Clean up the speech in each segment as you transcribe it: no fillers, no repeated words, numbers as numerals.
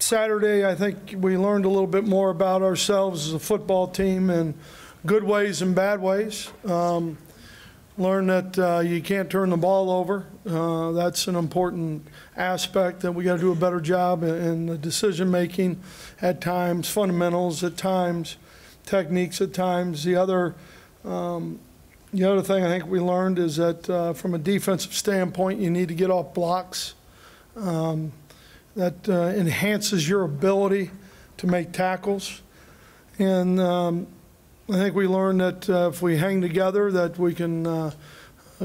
Saturday, I think we learned a little bit more about ourselves as a football team in good ways and bad ways. Learned that you can't turn the ball over. That's an important aspect that we got to do a better job in the decision making at times, fundamentals at times, techniques at times. The other thing I think we learned is that from a defensive standpoint, you need to get off blocks. That enhances your ability to make tackles. And I think we learned that if we hang together, that we can,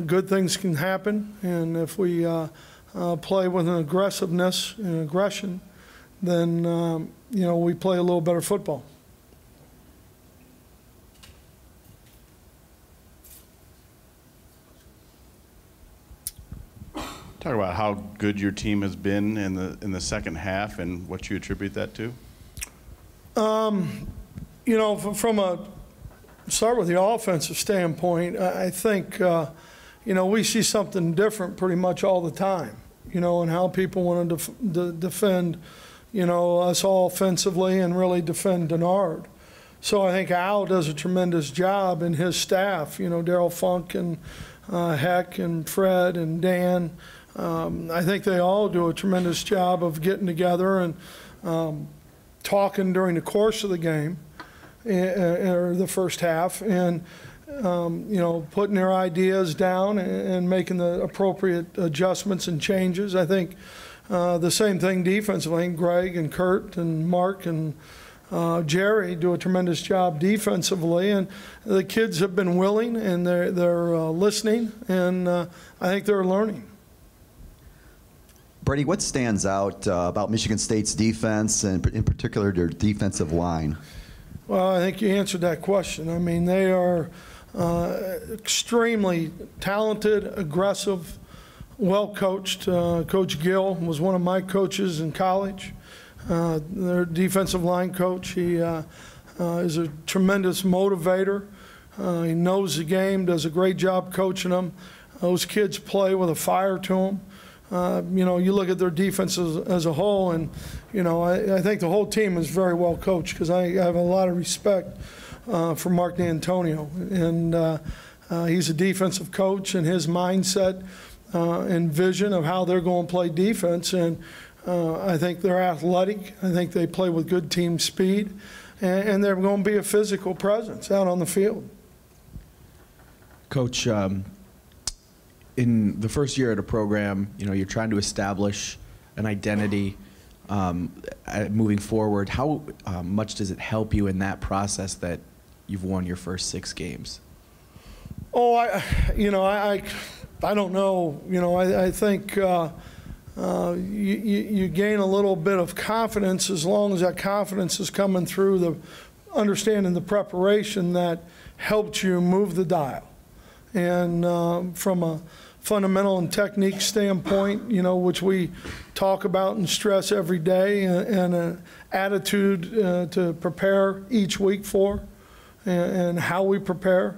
good things can happen. And if we play with an aggressiveness and aggression, then, we play a little better football. Talk about how good your team has been in the second half and what you attribute that to. Start with the offensive standpoint. I think we see something different pretty much all the time. And how people want to defend us all offensively and really defend Denard. So I think Al does a tremendous job, and his staff. Daryl Funk and Heck and Fred and Dan. I think they all do a tremendous job of getting together and talking during the course of the game, or the first half, and putting their ideas down and making the appropriate adjustments and changes. I think the same thing defensively. Greg and Kurt and Mark and Jerry do a tremendous job defensively, and the kids have been willing, and they're listening, and I think they're learning. Brady, what stands out about Michigan State's defense, and in particular their defensive line? Well, I think you answered that question. I mean, they are extremely talented, aggressive, well-coached. Coach Gill was one of my coaches in college. Their defensive line coach. He is a tremendous motivator. He knows the game, does a great job coaching them. Those kids play with a fire to them. You look at their defense as a whole, and, I think the whole team is very well coached, because I have a lot of respect for Mark D'Antonio. And he's a defensive coach, and his mindset and vision of how they're going to play defense. And I think they're athletic. I think they play with good team speed. And they're going to be a physical presence out on the field. Coach, in the first year at a program, you're trying to establish an identity moving forward. How much does it help you in that process that you've won your first 6 games? Oh, I don't know. I think you gain a little bit of confidence as long as that confidence is coming through the understanding the preparation that helped you move the dial. And from a fundamental and technique standpoint, which we talk about and stress every day, and an attitude to prepare each week for, and how we prepare.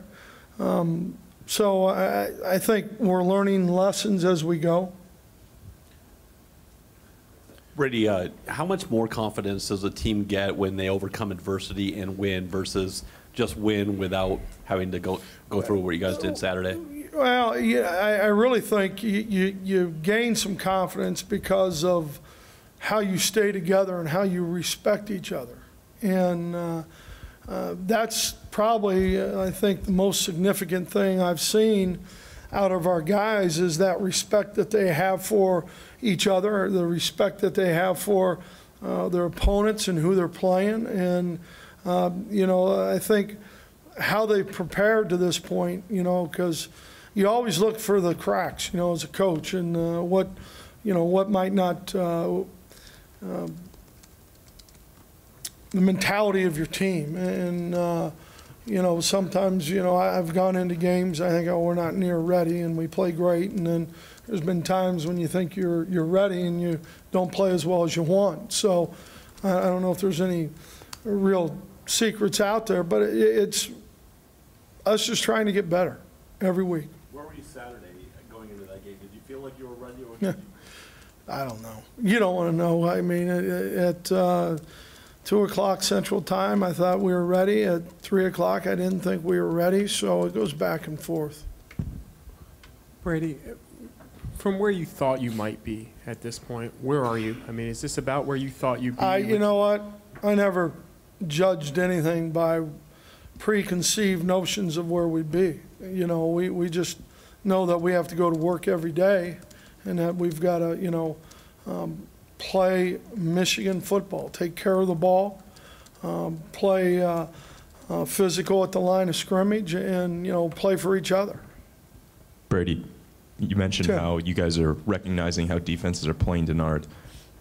So I think we're learning lessons as we go. Brady, how much more confidence does a team get when they overcome adversity and win versus just win without having to go through what you guys did Saturday? Well, yeah, I really think you gain some confidence because of how you stay together and how you respect each other. And that's probably, I think, the most significant thing I've seen out of our guys is that respect that they have for each other, the respect that they have for their opponents and who they're playing. And, I think how they prepared to this point, because you always look for the cracks, as a coach, and what might not, the mentality of your team. And, sometimes, I've gone into games, I think, oh, we're not near ready, and we play great. And then there's been times when you think you're ready and you don't play as well as you want. So I don't know if there's any real secrets out there, but it's us just trying to get better every week. Where were you Saturday going into that game? Did you feel like you were ready? Or I don't know. You don't want to know. I mean, at 2 o'clock Central Time, I thought we were ready. At 3 o'clock, I didn't think we were ready. So it goes back and forth. Brady, from where you thought you might be at this point, where are you? I mean, is this about where you thought you'd be? You know what? I never judged anything by preconceived notions of where we'd be. You know, we just know that we have to go to work every day and that we've got to, play Michigan football, take care of the ball, play physical at the line of scrimmage, and, play for each other. Brady, you mentioned Sure. how you guys are recognizing how defenses are playing Denard.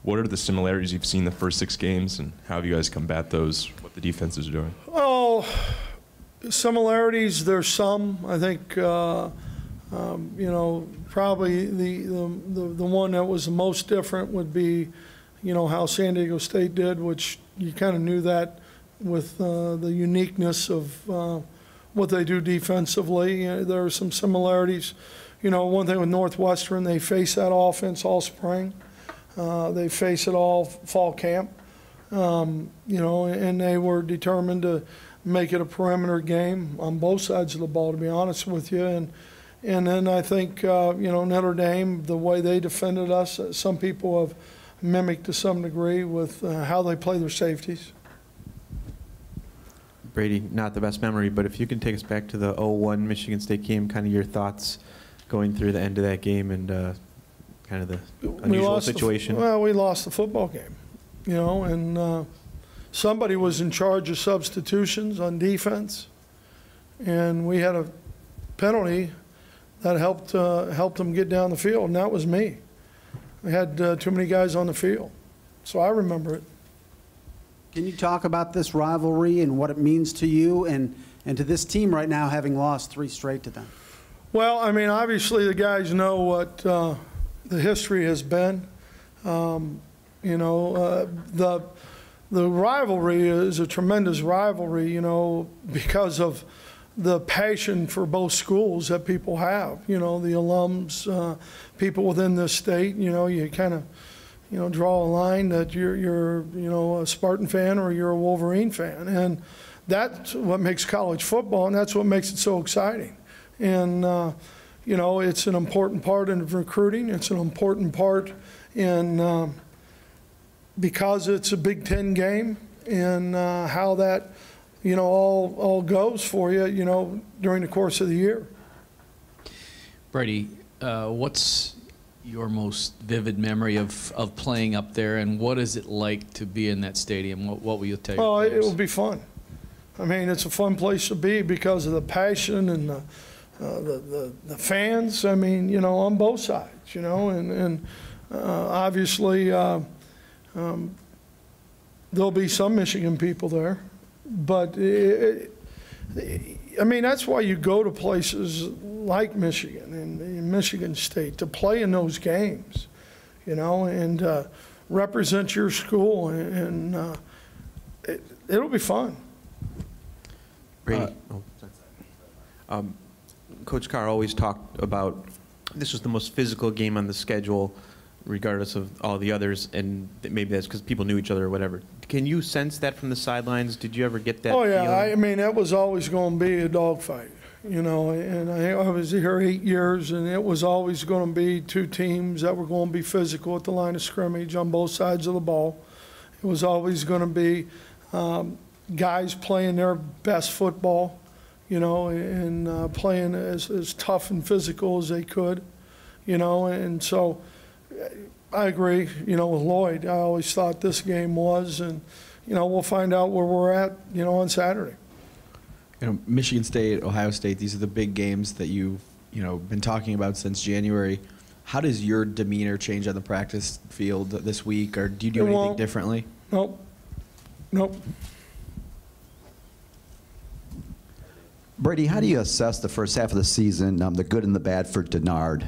What are the similarities you've seen the first 6 games, and how have you guys combat those, what the defenses are doing? Oh, similarities, there's some. I think, probably the one that was the most different would be, how San Diego State did, which you kind of knew that with the uniqueness of what they do defensively. There are some similarities. One thing with Northwestern, they face that offense all spring. They face it all fall camp. And they were determined to make it a perimeter game on both sides of the ball, to be honest with you. And then I think, Notre Dame, the way they defended us, some people have mimicked to some degree with how they play their safeties. Brady, not the best memory, but if you can take us back to the 0-1 Michigan State game, kind of your thoughts going through the end of that game and kind of the unusual situation. We lost the football game, and somebody was in charge of substitutions on defense, and we had a penalty that helped them get down the field, and that was me. We had too many guys on the field, so I remember it. Can you talk about this rivalry and what it means to you and to this team right now, having lost 3 straight to them? Well, I mean, obviously the guys know what the history has been. The rivalry is a tremendous rivalry, because of the passion for both schools that people have. The alums, people within this state. You kind of, draw a line that you're a Spartan fan or you're a Wolverine fan, and that's what makes college football, and that's what makes it so exciting. And it's an important part in recruiting. It's an important part in because it's a Big Ten game, and how that all goes for you during the course of the year. Brady, what's your most vivid memory of playing up there, and what is it like to be in that stadium? What will you tell your players? It will be fun. I mean, it's a fun place to be because of the passion and the fans. I mean, on both sides, and obviously there'll be some Michigan people there, but I mean, that's why you go to places like Michigan and Michigan State to play in those games, and represent your school, and it'll be fun. Brady, Coach Carr always talked about this was the most physical game on the schedule, regardless of all the others, and maybe that's because people knew each other or whatever. Can you sense that from the sidelines? Did you ever get that? Oh yeah, feeling? I mean, that was always going to be a dogfight, and I was here 8 years, and it was always going to be 2 teams that were going to be physical at the line of scrimmage on both sides of the ball. It was always going to be guys playing their best football, and playing as tough and physical as they could, and so I agree, with Lloyd. I always thought this game was, and, we'll find out where we're at, on Saturday. Michigan State, Ohio State, these are the big games that you've, been talking about since January. How does your demeanor change on the practice field this week, or do you do anything differently? Nope. Brady, how do you assess the first half of the season, the good and the bad for Denard?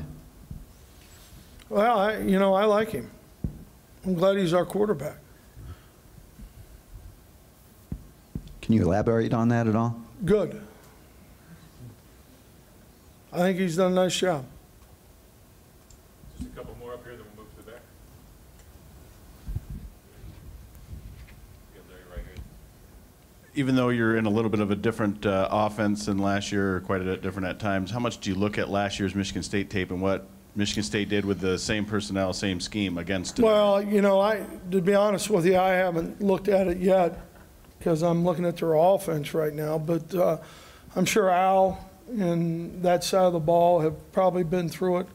Well, I like him. I'm glad he's our quarterback. Can you elaborate on that at all? Good. I think he's done a nice job. Just a couple more up here, then we'll move to the back. even though you're in a little bit of a different offense than last year, or quite a bit different at times, how much do you look at last year's Michigan State tape and what Michigan State did with the same personnel, same scheme against? Well, you know, to be honest with you, I haven't looked at it yet because I'm looking at their offense right now. But I'm sure Al and that side of the ball have probably been through it